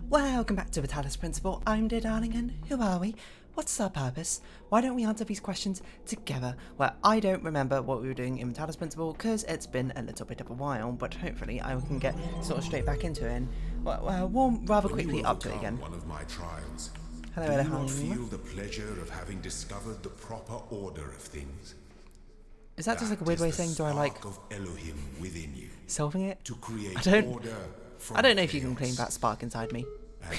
Welcome back to the Talos Principle. I'm dear darling, and who are we? What's our purpose? Why don't we answer these questions together? Well, I don't remember what we were doing in the Talos Principle because it's been a little bit of a while, but hopefully I can get sort of straight back into it and warm rather quickly up to it again. One of my trials. Hello, Do hello, you not hi. feel the pleasure of having discovered the proper order of things? Is that just like a weird way of saying, do I like of Elohim within you solving it? to create order I don't know if you can chaos. claim that spark inside me.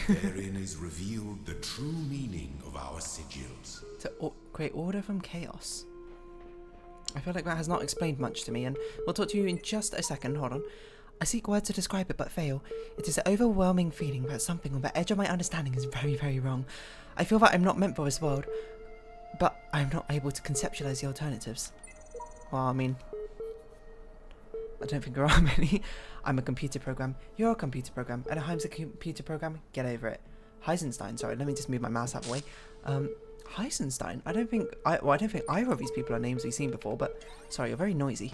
And therein is revealed the true meaning of our sigils. To create order from chaos. I feel like that has not explained much to me, and we'll talk to you in just a second. Hold on. I seek words to describe it but fail. It is an overwhelming feeling that something on the edge of my understanding is very, very wrong. I feel that I'm not meant for this world, but I'm not able to conceptualize the alternatives. Well, I mean, I don't think there are many. I'm a computer program, you're a computer program, and Heim's a computer program. Get over it. Heisenstein, sorry, let me just move my mouse out of the way. Heisenstein, I don't think either of these people are names we've seen before, but sorry, you're very noisy.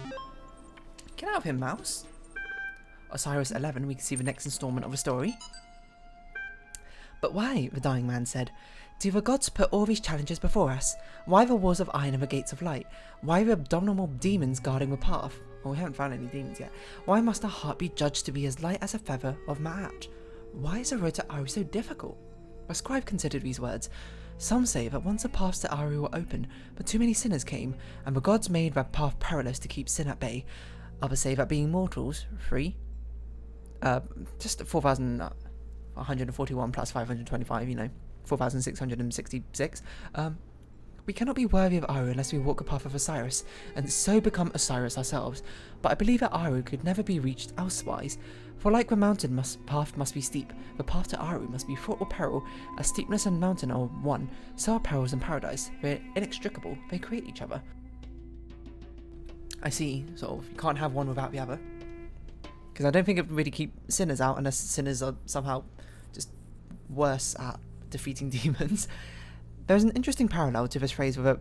Get out of here, mouse. Osiris 11, we can see the next installment of the story. But why, the dying man said, do the gods put all these challenges before us? Why the walls of iron and the gates of light? Why the abominable demons guarding the path? Well, we haven't found any demons yet. Why must our heart be judged to be as light as a feather of Ma'at? Why is the road to Aru so difficult? The scribe considered these words. Some say that once the paths to Aru were open, but too many sinners came, and the gods made that path perilous to keep sin at bay. Others say that being mortals, free, just 4,141 plus 525, you know, 4,666, we cannot be worthy of Aru unless we walk the path of Osiris, and so become Osiris ourselves. But I believe that Aru could never be reached elsewise, for like the mountain path must be steep, the path to Aru must be fraught with peril. As steepness and mountain are one, so are perils in paradise. They're inextricable, they create each other. I see, sort of, you can't have one without the other. Because I don't think it would really keep sinners out unless sinners are somehow just worse at defeating demons. There's an interesting parallel to this phrase with the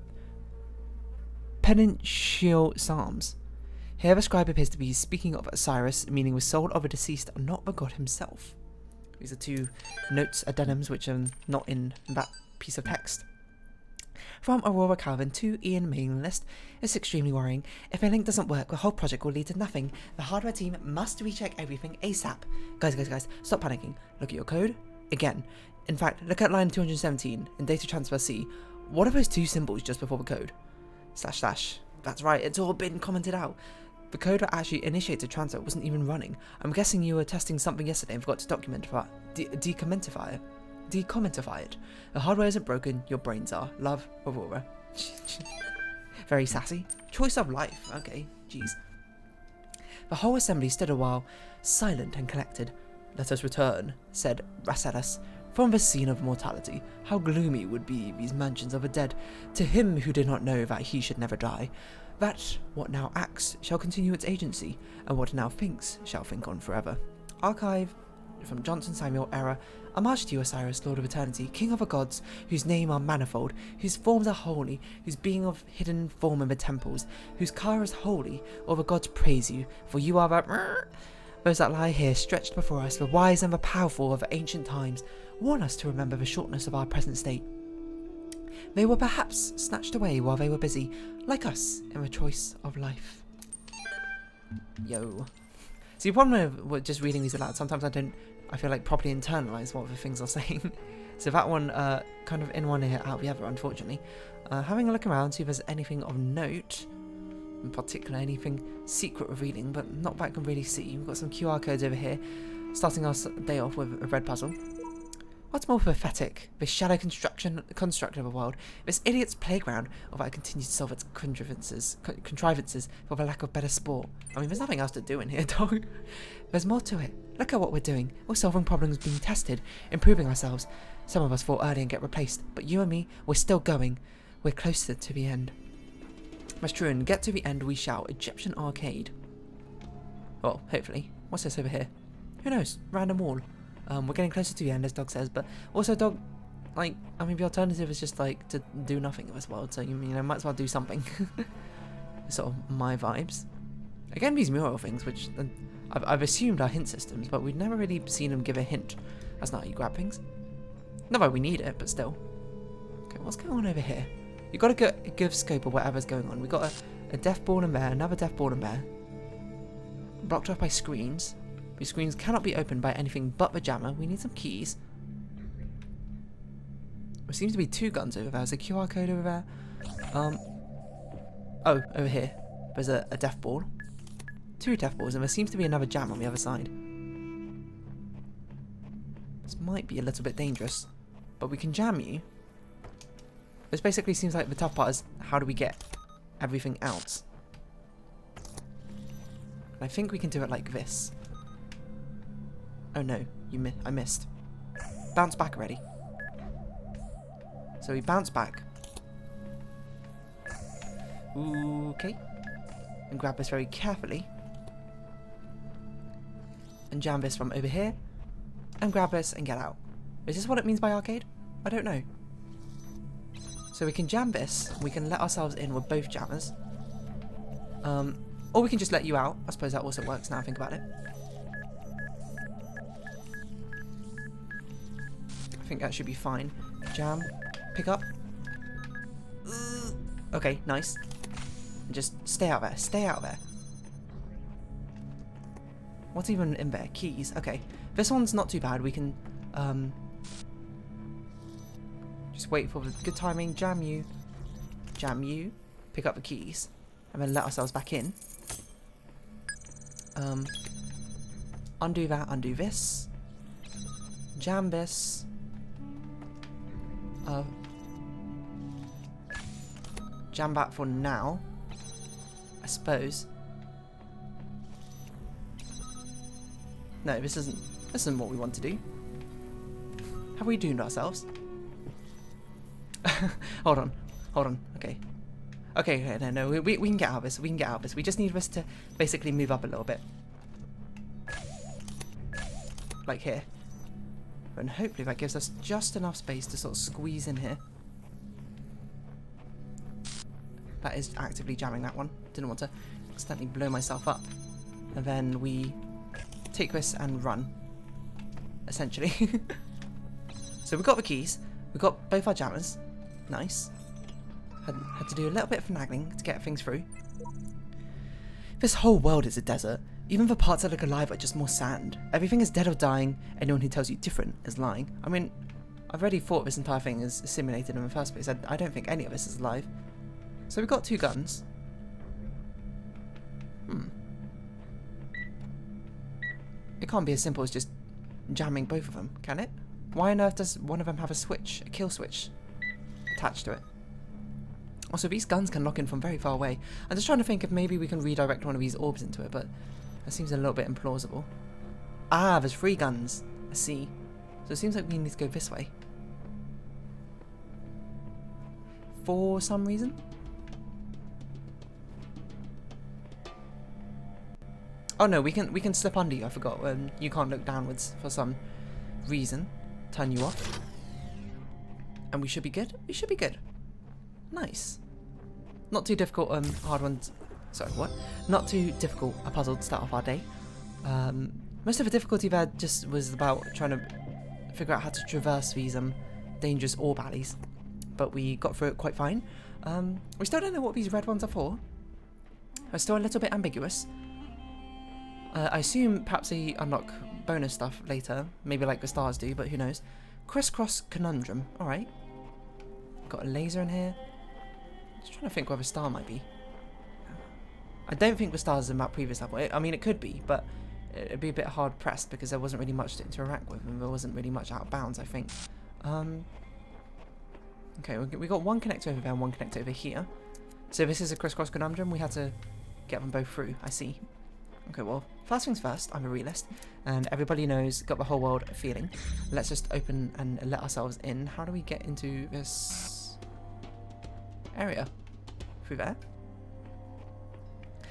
penitential psalms. Here the scribe appears to be speaking of Osiris, meaning the soul of a deceased, not the god himself. These are two notes, addendums, which are not in that piece of text. From Aurora Calvin to Ian mailing list. It's extremely worrying. If a link doesn't work, the whole project will lead to nothing. The hardware team must recheck everything ASAP. Guys, stop panicking. Look at your code. Again. In fact, look at line 217 in data transfer C. What are those two symbols just before the code? // That's right, it's all been commented out. The code that actually initiated transfer wasn't even running. I'm guessing you were testing something yesterday and forgot to document that. Decommentify it. The hardware isn't broken, your brains are. Love, Aurora. Very sassy. Choice of life. Okay, jeez. The whole assembly stood a while, silent and collected. Let us return, said Rasellus, from the scene of mortality. How gloomy would be these mansions of the dead, to him who did not know that he should never die. That what now acts shall continue its agency, and what now thinks shall think on forever. Archive from Johnson Samuel era. Homage to you, Osiris, Lord of Eternity, King of the gods, whose name are manifold, whose forms are holy, whose being of hidden form in the temples, whose car is holy. All the gods praise you, for you are the those that lie here stretched before us, the wise and the powerful of ancient times. Warn us to remember the shortness of our present state. They were perhaps snatched away while they were busy, like us, in the choice of life. Yo. See, the problem with just reading these aloud, sometimes I feel like properly internalise what the things are saying. So that one, kind of in one ear, out the other, unfortunately. Having a look around, see if there's anything of note. In particular, anything secret revealing, but not that I can really see. We've got some QR codes over here, starting our day off with a red puzzle. What's more pathetic, this shallow construct of a world, this idiot's playground, or that I continue to solve its contrivances for the lack of better sport? I mean, there's nothing else to do in here, dog. There's more to it. Look at what we're doing. We're solving problems, being tested, improving ourselves. Some of us fall early and get replaced, but you and me, we're still going. We're closer to the end. That's true, and get to the end we shall. Egyptian arcade. Well, hopefully. What's this over here? Who knows? Random wall. We're getting closer to the end, as Dog says, but also Dog, like, I mean, the alternative is just, like, to do nothing in this world, so, you know, might as well do something. Sort of my vibes. Again, these mural things, which I've assumed are hint systems, but we've never really seen them give a hint. That's not how you grab things. Not that we need it, but still. Okay, what's going on over here? You've got to get a good scope of whatever's going on. We've got a death ball and bear, another death ball and bear. Blocked off by screens. These screens cannot be opened by anything but the jammer. We need some keys. There seems to be 2 guns over there. There's a QR code over there. Oh, over here. There's a death ball. 2 death balls, and there seems to be another jam on the other side. This might be a little bit dangerous, but we can jam you. This basically seems like the tough part is how do we get everything out? And I think we can do it like this. Oh no, I missed. Bounce back already. So we bounce back. Okay. And grab this very carefully. And jam this from over here. And grab this and get out. Is this what it means by arcade? I don't know. So we can jam this. We can let ourselves in with both jammers. Or we can just let you out. I suppose that also works now I think about it. I think that should be fine. Jam. Pick up. Okay, nice. And just stay out there. Stay out there. What's even in there? Keys. Okay. This one's not too bad. We can just wait for the good timing. Jam you. Jam you. Pick up the keys. And then let ourselves back in. Undo that. Undo this. Jam this. Jam back for now, I suppose. No, this isn't what we want to do. Have we doomed ourselves? Hold on. Okay, no, we can get out of this. We can get out of this. We just need this to basically move up a little bit, like here, and hopefully that gives us just enough space to sort of squeeze in here. That is actively jamming that one. Didn't want to accidentally blow myself up. And then we take this and run, essentially. So we've got the keys. We've got both our jammers. Nice. Had to do a little bit of finagling to get things through. This whole world is a desert. Even the parts that look alive are just more sand. Everything is dead or dying. Anyone who tells you different is lying. I mean, I've already thought this entire thing is simulated in the first place. I don't think any of this is alive. So we've got 2 guns. It can't be as simple as just jamming both of them, can it? Why on earth does one of them have a switch, a kill switch, attached to it? Also, these guns can lock in from very far away. I'm just trying to think if maybe we can redirect one of these orbs into it, but that seems a little bit implausible. Ah, there's 3 guns. I see. So it seems like we need to go this way. For some reason. Oh no, we can slip under you. I forgot. You can't look downwards for some reason. Turn you off. And we should be good. We should be good. Nice. Not too difficult. Hard ones. Sorry, what? Not too difficult a puzzle to start off our day. Most of the difficulty there just was about trying to figure out how to traverse these dangerous orb alleys. But we got through it quite fine. We still don't know what these red ones are for. They're still a little bit ambiguous. I assume perhaps they unlock bonus stuff later, maybe like the stars do, but who knows. Crisscross conundrum, alright. Got a laser in here. Just trying to think where the star might be. I don't think the stars in that previous level. I mean, it could be, but it'd be a bit hard pressed because there wasn't really much to interact with and there wasn't really much out of bounds, I think. Okay, we got one connector over there and one connector over here. So this is a crisscross conundrum. We had to get them both through, I see. Okay, well, first things first, I'm a realist, and everybody knows, got the whole world feeling. Let's just open and let ourselves in. How do we get into this area? Through there?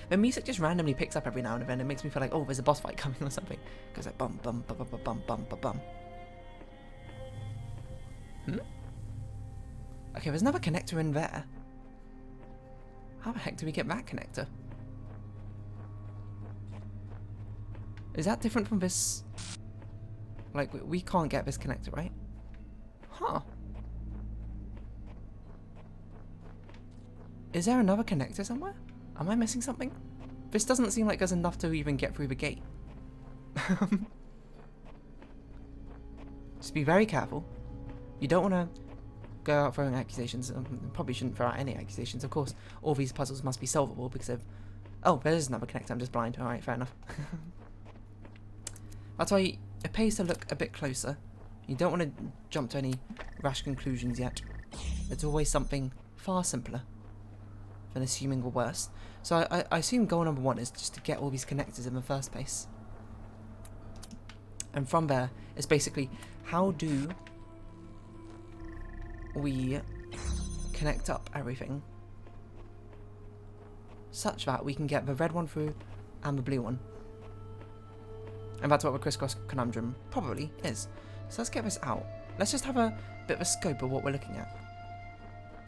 The music just randomly picks up every now and then. It makes me feel like, oh, there's a boss fight coming or something. It goes like bum, bum, bum, bum, bum, bum, bum, bum. Okay, there's another connector in there. How the heck do we get that connector? Is that different from this Like, we can't get this connected, right? Huh. Is there another connector somewhere? Am I missing something? This doesn't seem like there's enough to even get through the gate. Just be very careful. You don't want to go out throwing accusations. Probably shouldn't throw out any accusations. Of course, all these puzzles must be solvable because of... Oh, there is another connector. I'm just blind. Alright, fair enough. That's why it pays to look a bit closer. You don't want to jump to any rash conclusions yet. There's always something far simpler than assuming the worst. So I assume goal number 1 is just to get all these connectors in the first place. And from there, it's basically, how do we connect up everything such that we can get the red one through and the blue one. And that's what the crisscross conundrum probably is. So let's get this out. Let's just have a bit of a scope of what we're looking at.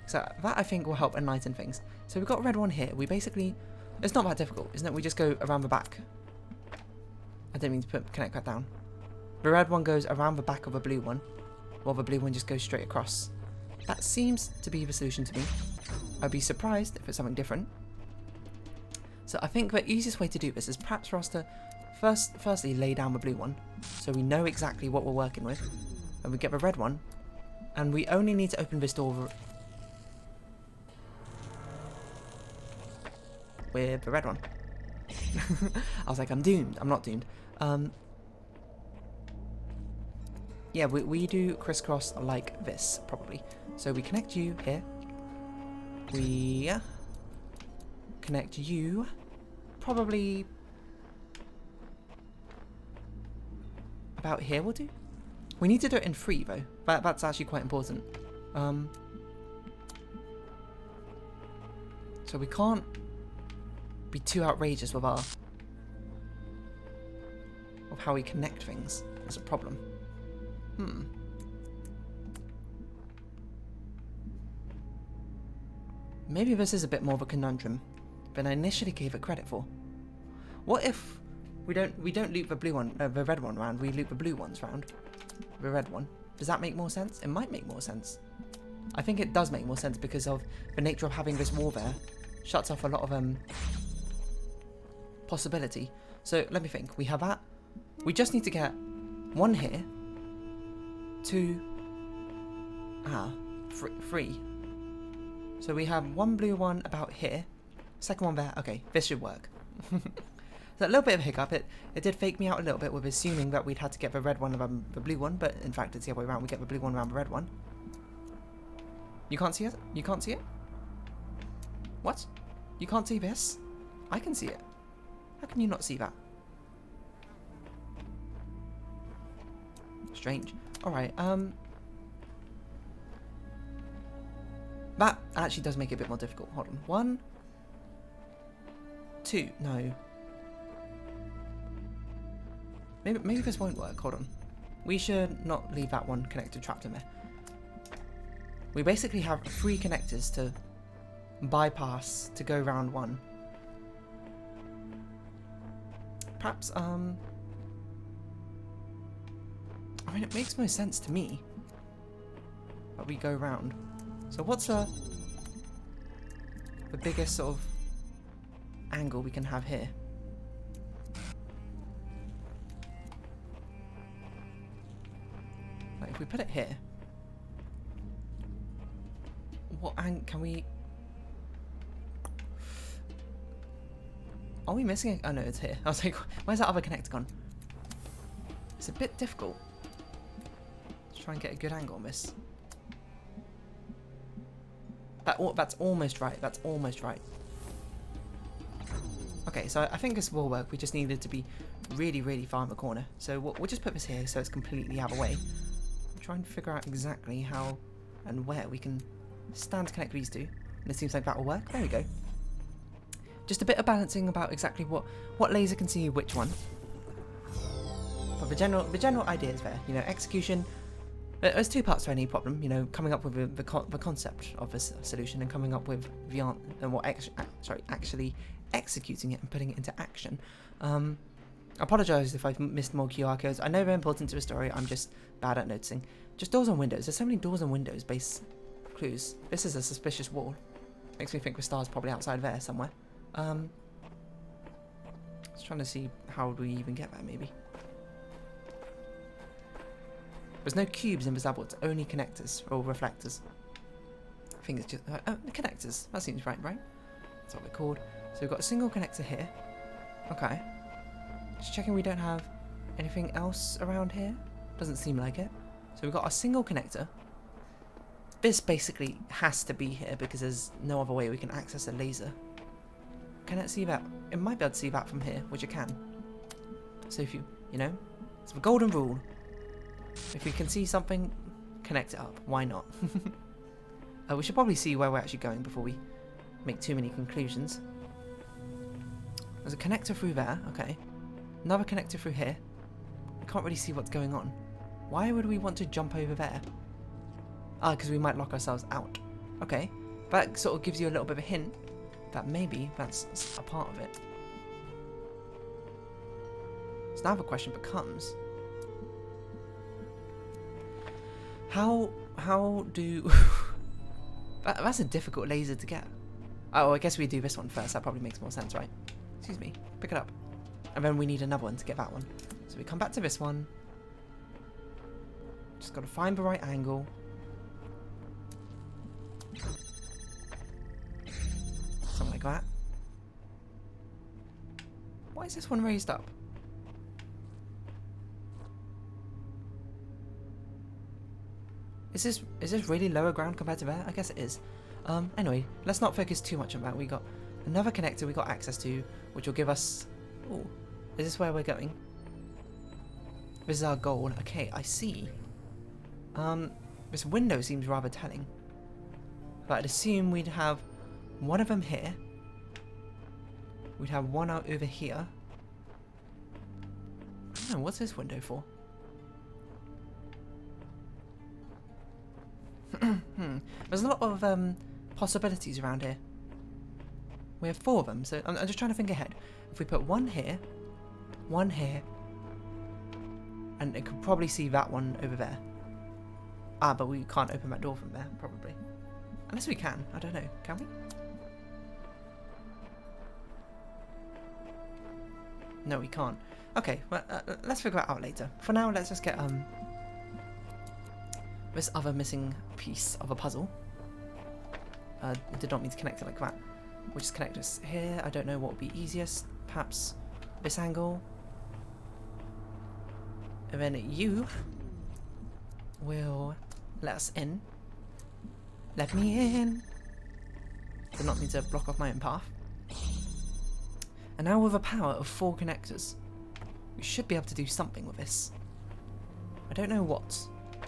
So that, I think, will help enlighten things. So we've got a red one here. We basically... It's not that difficult, isn't it? We just go around the back. I didn't mean to connect that down. The red one goes around the back of the blue one, while the blue one just goes straight across. That seems to be the solution to me. I'd be surprised if it's something different. So I think the easiest way to do this is perhaps for us to firstly lay down the blue one, so we know exactly what we're working with. And we get the red one, and we only need to open this door with the red one. I was like, I'm doomed. I'm not doomed. Yeah, we do crisscross like this, probably. So we connect you here. We connect you probably about here will do. We need to do it in 3 though. That's actually quite important. So we can't be too outrageous with our of how we connect things. That's a problem. Maybe this is a bit more of a conundrum than I initially gave it credit for. What if we don't loop the blue one, the red one round? We loop the blue ones round, the red one. Does that make more sense? It might make more sense. I think it does make more sense because of the nature of having this wall there. Shuts off a lot of possibility. So let me think. We have that. We just need to get 1 here. 2. 3. So we have 1 blue one about here. Second one there. Okay, this should work. So a little bit of a hiccup. It did fake me out a little bit with assuming that we'd had to get the red one around the blue one, but in fact it's the other way around. We get the blue one around the red one. You can't see it? You can't see it? What? You can't see this? I can see it. How can you not see that? Strange. Alright, that actually does make it a bit more difficult. Hold on. 1, 2. No. Maybe this won't work. Hold on. We should not leave that one connected trapped in there. We basically have 3 connectors to bypass to go round 1. Perhaps, I mean, it makes most sense to me that we go round. So what's the biggest sort of angle we can have here? Like if we put it here, what angle can we... Are we missing it? Oh no, it's here. I was like, where's that other connector gone? It's a bit difficult. Let's try and get a good angle on this. That's almost right. That's almost right. Okay, so I think this will work. We just needed to be really, really far in the corner. So we'll just put this here so it's completely out of the way. I'm trying to figure out exactly how and where we can stand to connect these two. And it seems like that will work. There we go. Just a bit of balancing about exactly what laser can see which one. But the general idea is there. You know, execution. There's 2 parts to any problem. You know, coming up with the concept of a solution and coming up with the and actually executing it and putting it into action. I apologise if I've missed more QR codes. I know they're important to a story, I'm just bad at noticing. Just doors and windows. There's so many doors and windows based clues. This is a suspicious wall. Makes me think the star's probably outside there somewhere. Just trying to see how we even get there, maybe. There's no cubes in this level, it's only connectors or reflectors. I think it's just connectors. That seems right? That's what they're called. So we've got a single connector here. Okay. Just checking we don't have anything else around here. Doesn't seem like it. So we've got a single connector. This basically has to be here because there's no other way we can access a laser. Can it see that? It might be able to see that from here, which it can. So if you know, it's the golden rule. If we can see something, connect it up. Why not? We should probably see where we're actually going before we make too many conclusions. There's a connector through there, okay. Another connector through here. I can't really see what's going on. Why would we want to jump over there? Ah, because we might lock ourselves out. Okay, that sort of gives you a little bit of a hint that maybe that's a part of it. So now the question becomes, how do... That's a difficult laser to get. Oh, I guess we do this one first. That probably makes more sense, right? Excuse me. Pick it up. And then we need another one to get that one. So we come back to this one. Just got to find the right angle. Something like that. Why is this one raised up? Is this really lower ground compared to there? I guess it is. Anyway, let's not focus too much on that. We got another connector we got access to, which will give us... Oh, is this where we're going? This is our goal. Okay, I see. This window seems rather telling. But I'd assume we'd have one of them here. We'd have one out over here. I don't know, what's this window for? There's a lot of possibilities around here. We have 4 of them, so I'm just trying to think ahead. If we put one here, and it could probably see that one over there. Ah, but we can't open that door from there, probably. Unless we can, I don't know. Can we? No, we can't. Okay, well, let's figure it out later. For now, let's just get this other missing piece of a puzzle. It did not mean to connect it like that. We'll just connect us here. I don't know what would be easiest. Perhaps this angle. And then you will let us in. Let me in. Did not mean to block off my own path. And now with a power of 4 connectors, we should be able to do something with this. I don't know what.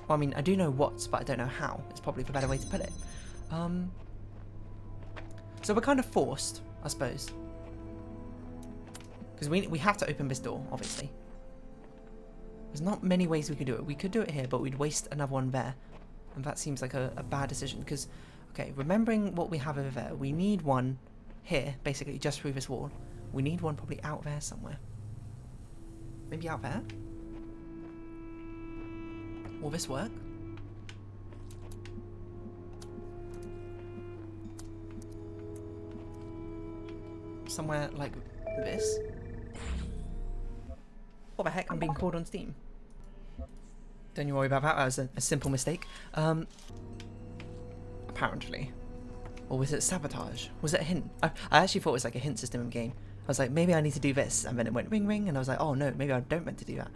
Well, I mean, I do know what, but I don't know how. It's probably the better way to put it. So we're kind of forced, I suppose. Because we have to open this door, obviously. There's not many ways we could do it. We could do it here, but we'd waste another one there. And that seems like a bad decision. Because, okay, remembering what we have over there, we need one here, basically, just through this wall. We need one probably out there somewhere. Maybe out there? Will this work? Somewhere like this? What the heck? I'm being called on Steam. Don't you worry about that. That was a simple mistake. Apparently. Or was it sabotage? Was it a hint? I actually thought it was like a hint system in the game. I was like, maybe I need to do this. And then it went ring ring. And I was like, oh no, maybe I don't meant to do that.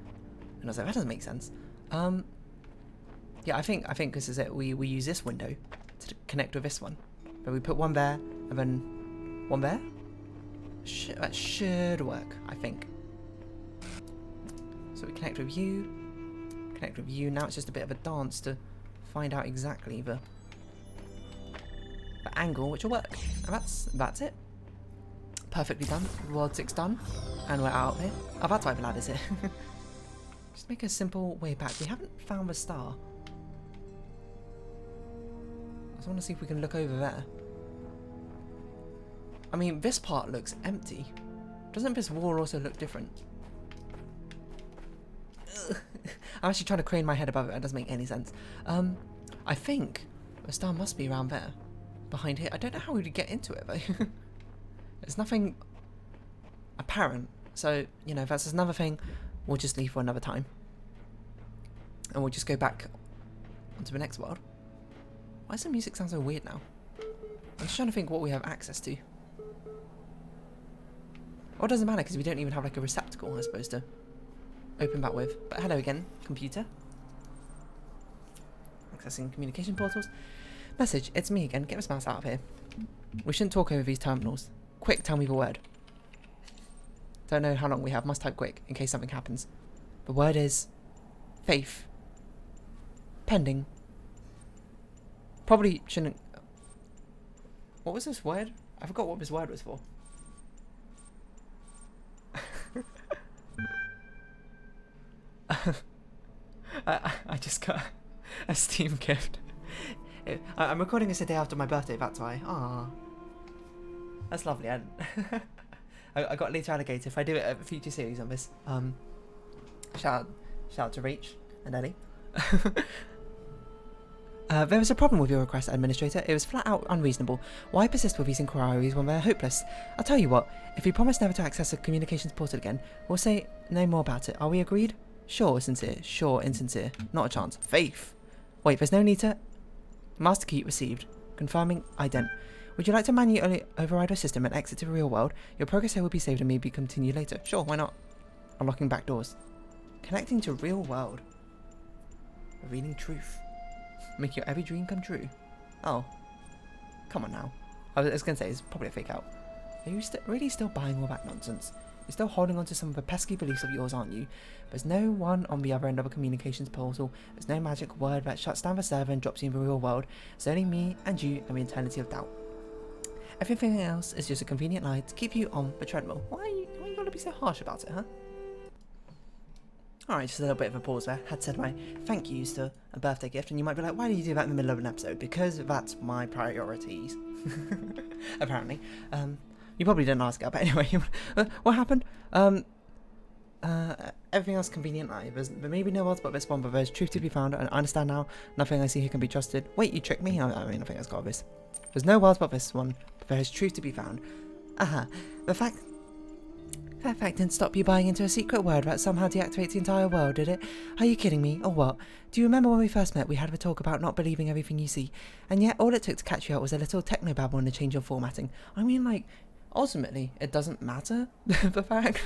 And I was like, that doesn't make sense. Yeah, I think this is it. We use this window to connect with this one. But we put one there and then one there. That should work, I think. So we connect with you. Connect with you. Now it's just a bit of a dance to find out exactly the angle which will work. And that's it. Perfectly done. World 6 done. And we're out here. Oh, that's why the ladder's here. Just make a simple way back. We haven't found the star. I just want to see if we can look over there. I mean, this part looks empty. Doesn't this wall also look different? I'm actually trying to crane my head above it. It doesn't make any sense. I think the star must be around there, behind here. I don't know how we would get into it, though. There's nothing apparent. So, you know, if that's another thing, we'll just leave for another time. And we'll just go back onto the next world. Why does the music sound so weird now? I'm just trying to think what we have access to. Well, it doesn't matter because we don't even have like a receptacle, I suppose, to open back with. But hello again, computer. Accessing communication portals. Message, it's me again. Get this mouse out of here. We shouldn't talk over these terminals. Quick, tell me the word. Don't know how long we have. Must type quick in case something happens. The word is faith. Pending. Probably shouldn't. What was this word? I forgot what this word was for. I just got a Steam gift. I'm recording this a day after my birthday, that's why. Aww. That's lovely. I got Later Alligator. If I do a future series on this, shout out to Rach and Ellie. There was a problem with your request, Administrator. It was flat out unreasonable. Why persist with these inquiries when they're hopeless? I'll tell you what, if you promise never to access the communications portal again, we'll say no more about it. Are we agreed? Sure, sincere. Sure, insincere. Not a chance. Faith. Wait, there's no need to... Master key received. Confirming ident. Would you like to manually override our system and exit to the real world? Your progress here will be saved and may be continued later. Sure, why not? Unlocking back doors. Connecting to real world. Revealing truth. Make your every dream come true. Oh. Come on now. I was going to say, it's probably a fake out. Are you really still buying all that nonsense? You're still holding on to some of the pesky beliefs of yours, aren't you? There's no one on the other end of a communications portal. There's no magic word that shuts down the server and drops you in the real world. It's only me and you and the eternity of doubt. Everything else is just a convenient lie to keep you on the treadmill. Why are you going to be so harsh about it, huh? Alright, just a little bit of a pause there. Had said my thank yous to a birthday gift, and you might be like, why do you do that in the middle of an episode? Because that's my priorities. Apparently. You probably didn't ask it, but anyway, what happened? Everything else convenient lie. There may be no words but this one, but there's truth to be found, and I understand now. Nothing I see here can be trusted. Wait, you tricked me? I mean, I think that's got this. There's no words but this one, but there is truth to be found. Aha. That fact didn't stop you buying into a secret word that somehow deactivates the entire world, did it? Are you kidding me, or what? Do you remember when we first met, we had a talk about not believing everything you see, and yet all it took to catch you out was a little technobabble and a change of formatting. I mean, like, ultimately, it doesn't matter, the fact.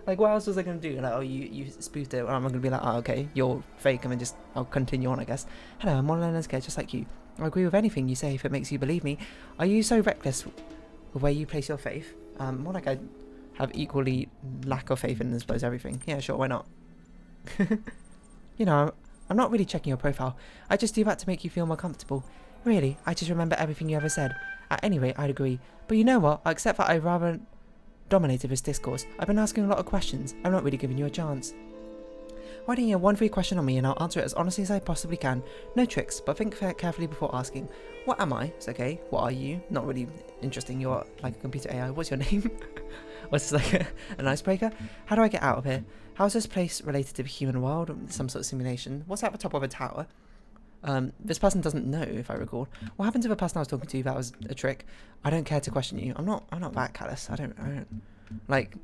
Like, what else was I going to do? Like, oh, you spoofed it, and I'm going to be like, oh, okay, you're fake, and then just, I'll continue on, I guess. Hello, I'm one learner's kid, just like you. I agree with anything you say if it makes you believe me. Are you so reckless with where you place your faith? More like I have equally lack of faith in, I suppose, everything. Yeah, sure, why not? You know, I'm not really checking your profile. I just do that to make you feel more comfortable. Really, I just remember everything you ever said. At any rate, I'd agree. But you know what? I accept that I rather dominated this discourse. I've been asking a lot of questions. I'm not really giving you a chance. Why don't you have one free question on me and I'll answer it as honestly as I possibly can. No tricks, but think carefully before asking. What am I? It's okay. What are you? Not really interesting. You're like a computer AI. What's your name? What's this, like an icebreaker? How do I get out of here? How is this place related to the human world? Some sort of simulation? What's at the top of a tower? This person doesn't know, if I recall. What happened to the person I was talking to? That was a trick. I don't care to question you. I'm not that callous. I don't like.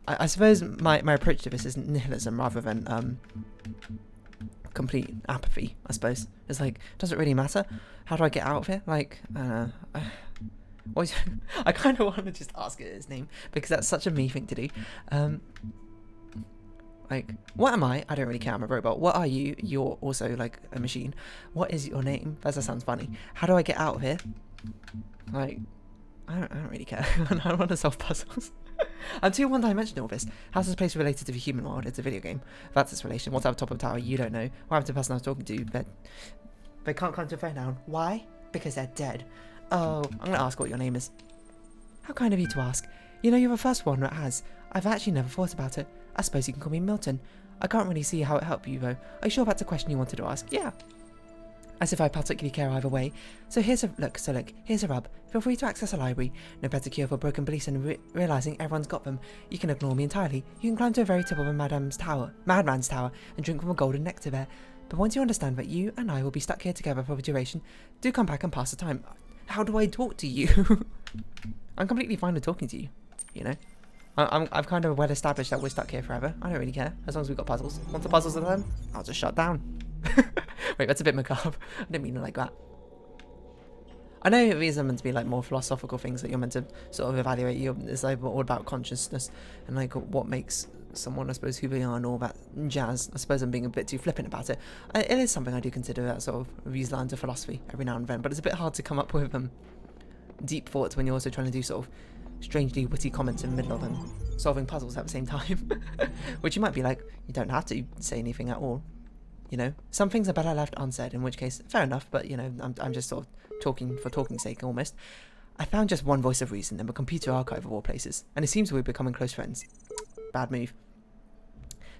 I suppose my approach to this is nihilism rather than complete apathy. I suppose it's like, does it really matter? How do I get out of here? Like, I don't know. I kind of want to just ask it his name because that's such a me thing to do. Like, what am I? I don't really care. I'm a robot. What are you? You're also like a machine. What is your name? That sounds funny. How do I get out of here? Like, I don't really care. I want to solve puzzles. I'm too one-dimensional with this. How's this place related to the human world? It's a video game. That's its relation. What's at the top of the tower? You don't know. What happened to the person I was talking to? They can't come to a phone now. Why? Because they're dead. Oh, I'm going to ask what your name is. How kind of you to ask. You know, you're the first one that has. I've actually never thought about it. I suppose you can call me Milton. I can't really see how it helped you, though. Are you sure that's a question you wanted to ask? Yeah. as if I particularly care either way. So here's a rub. Feel free to access a library. No better cure for broken beliefs than realizing everyone's got them. You can ignore me entirely. You can climb to the very top of a madman's tower, and drink from a golden nectar there. But once you understand that you and I will be stuck here together for the duration, do come back and pass the time. How do I talk to you? I'm completely fine with talking to you, you know? I've kind of well established that we're stuck here forever. I don't really care, as long as we've got puzzles. Once the puzzles are done, I'll just shut down. Wait, that's a bit macabre. I didn't mean it like that. I know these are meant to be like more philosophical things that you're meant to sort of evaluate. It's like all about consciousness and like what makes someone, I suppose, who they are and all that jazz. I suppose I'm being a bit too flippant about it. It is something I do consider that sort of these lines of philosophy every now and then, but it's a bit hard to come up with deep thoughts when you're also trying to do sort of strangely witty comments in the middle of them, solving puzzles at the same time. Which you might be like, you don't have to say anything at all. You know, some things are better left unsaid, in which case, fair enough, but, you know, I'm just sort of talking for talking's sake, almost. I found just one voice of reason in the computer archive of all places, and it seems we're becoming close friends. Bad move.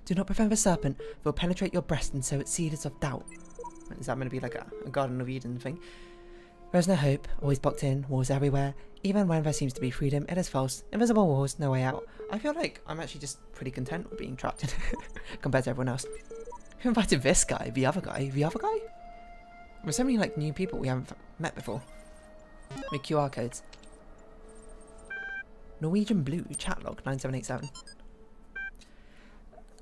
Do not prevent the serpent, for it will penetrate your breast and sow its seeds of doubt. Is that going to be like a Garden of Eden thing? There is no hope, always blocked in, walls everywhere. Even when there seems to be freedom, it is false. Invisible walls, no way out. I feel like I'm actually just pretty content with being trapped in compared to everyone else. Who invited this guy? The other guy? The other guy? There's so many like new people we haven't met before. With QR codes. Norwegian Blue, chat log 9787.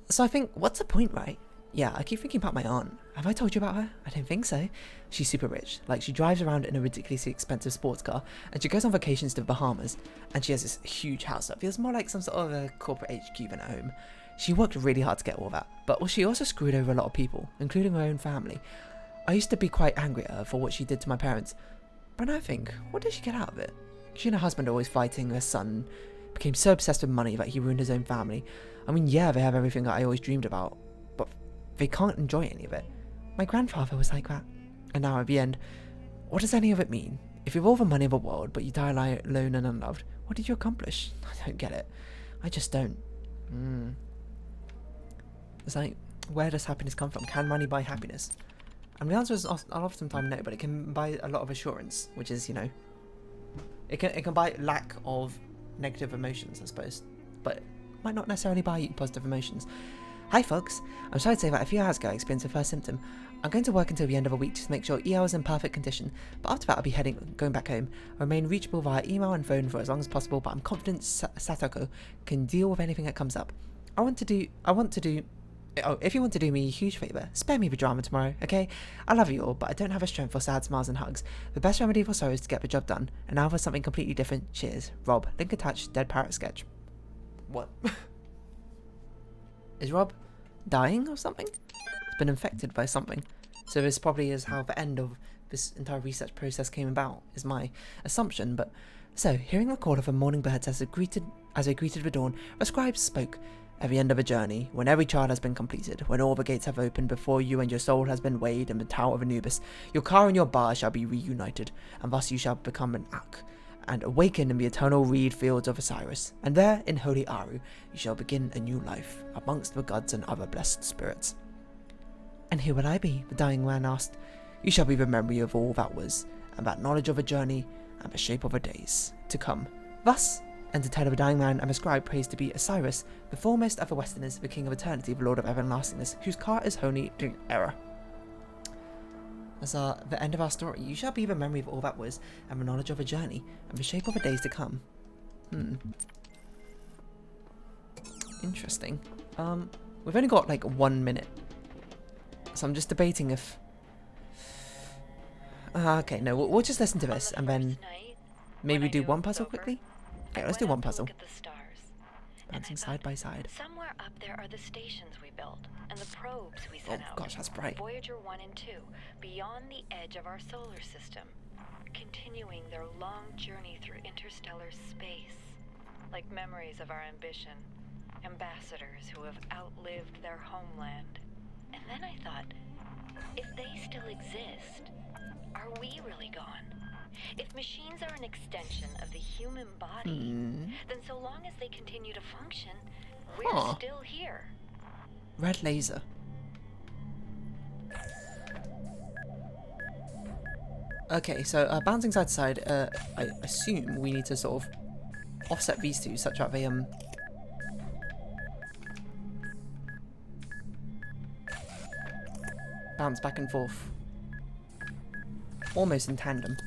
So I think, what's the point, right? Yeah, I keep thinking about my aunt. Have I told you about her? I don't think so. She's super rich. Like, she drives around in a ridiculously expensive sports car, and she goes on vacations to the Bahamas, and she has this huge house that feels more like some sort of a corporate HQ than a home. She worked really hard to get all that, but she also screwed over a lot of people, including her own family. I used to be quite angry at her for what she did to my parents, but now I think, what did she get out of it? She and her husband are always fighting. Her son became so obsessed with money that he ruined his own family. I mean, yeah, they have everything that I always dreamed about, but they can't enjoy any of it. My grandfather was like that. And now at the end, what does any of it mean? If you have all the money in the world, but you die alone and unloved, what did you accomplish? I don't get it. I just don't. It's like, where does happiness come from? Can money buy happiness? And the answer is oftentimes no, but it can buy a lot of assurance, which is, you know, it can buy lack of negative emotions, I suppose, but it might not necessarily buy you positive emotions. Hi folks, I'm sorry to say that a few hours ago I experienced the first symptom. I'm going to work until the end of the week just to make sure EL is in perfect condition, but after that I'll be going back home. I remain reachable via email and phone for as long as possible, but I'm confident Satoko can deal with anything that comes up. If you want to do me a huge favour, spare me the drama tomorrow, okay? I love you all, but I don't have a strength for sad smiles and hugs. The best remedy for sorrow is to get the job done. And now for something completely different. Cheers. Rob. Link attached. Dead parrot sketch. What? Is Rob dying or something? He's been infected by something. So this probably is how the end of this entire research process came about, is my assumption. But so, hearing the call of the morning birds as they greeted the dawn, the scribes spoke. At the end of a journey, when every child has been completed, when all the gates have opened before you and your soul has been weighed in the Tower of Anubis, your car and your bar shall be reunited, and thus you shall become an Ak, and awaken in the eternal reed fields of Osiris, and there, in holy Aru, you shall begin a new life, amongst the gods and other blessed spirits. And who will I be? The dying man asked. You shall be the memory of all that was, and that knowledge of a journey, and the shape of the days to come. Thus, and to tell of a dying man and the scribe praised to be Osiris, the foremost of the Westerners, the king of eternity, the lord of everlastingness, whose car is holy to error. That's the end of our story. You shall be the memory of all that was, and the knowledge of a journey, and the shape of the days to come. Interesting. We've only got like 1 minute, so I'm just debating if... okay, no, we'll just listen to this, and then maybe do one puzzle quickly? Okay, let's do one puzzle. Bouncing side by side. Somewhere up there are the stations we built and the probes we sent out. Oh gosh, that's bright. Voyager 1 and 2, beyond the edge of our solar system, continuing their long journey through interstellar space, like memories of our ambition, ambassadors who have outlived their homeland. And then I thought, if they still exist, are we really gone? If machines are an extension of the human body, then so long as they continue to function, we're still here. Red laser. Okay, so bouncing side to side, I assume we need to sort of offset these two such that they bounce back and forth almost in tandem.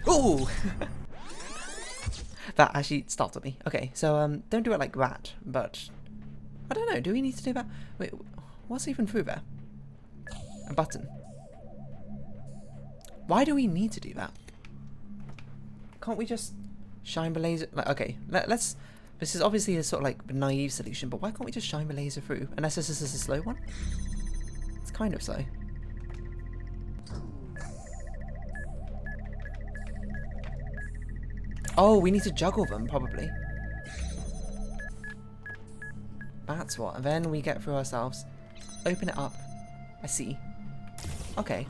Oh! That actually startled me. Okay, so don't do it like that, but I don't know, do we need to do that? Wait, what's even through there? A button. Why do we need to do that? Can't we just shine the laser? Like, okay, let's. This is obviously a sort of like naive solution, but why can't we just shine the laser through? Unless this is a slow one. It's kind of slow. Oh, we need to juggle them, probably. That's what. And then we get through ourselves. Open it up. I see. Okay.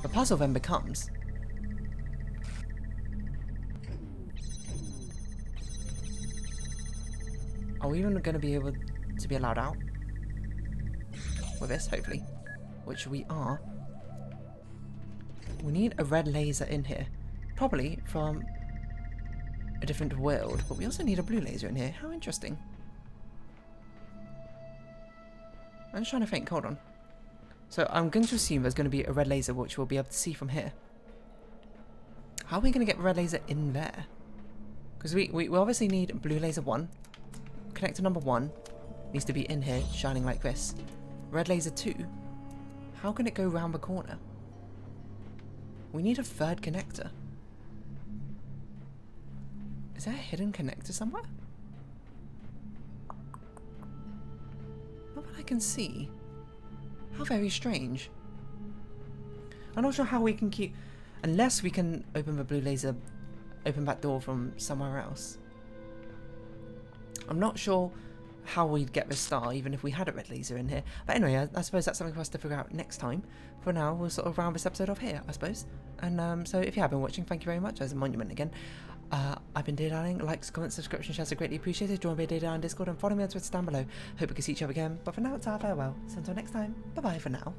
The puzzle then becomes... Are we even going to be able to be allowed out? With this, hopefully. Which we are. We need a red laser in here. Probably from a different world. But we also need a blue laser in here. How interesting. I'm just trying to think. Hold on. So I'm going to assume there's going to be a red laser which we'll be able to see from here. How are we going to get the red laser in there? Because we obviously need blue laser 1. Connector number 1 needs to be in here, shining like this. Red laser 2. How can it go round the corner? We need a third connector. Is there a hidden connector somewhere? Not that I can see. How very strange. I'm not sure how we can keep... Unless we can open the blue laser... Open that door from somewhere else. I'm not sure how we'd get the star, even if we had a red laser in here. But anyway, I suppose that's something for us to figure out next time. For now, we'll sort of round this episode off here, I suppose. And so if you have been watching, thank you very much. As a monument again. I've been Darling. Likes, comments, subscriptions, shares are greatly appreciated. Join me on Discord and follow me on Twitter down below. Hope we can see each other again. But for now, it's our farewell. So until next time, bye-bye for now.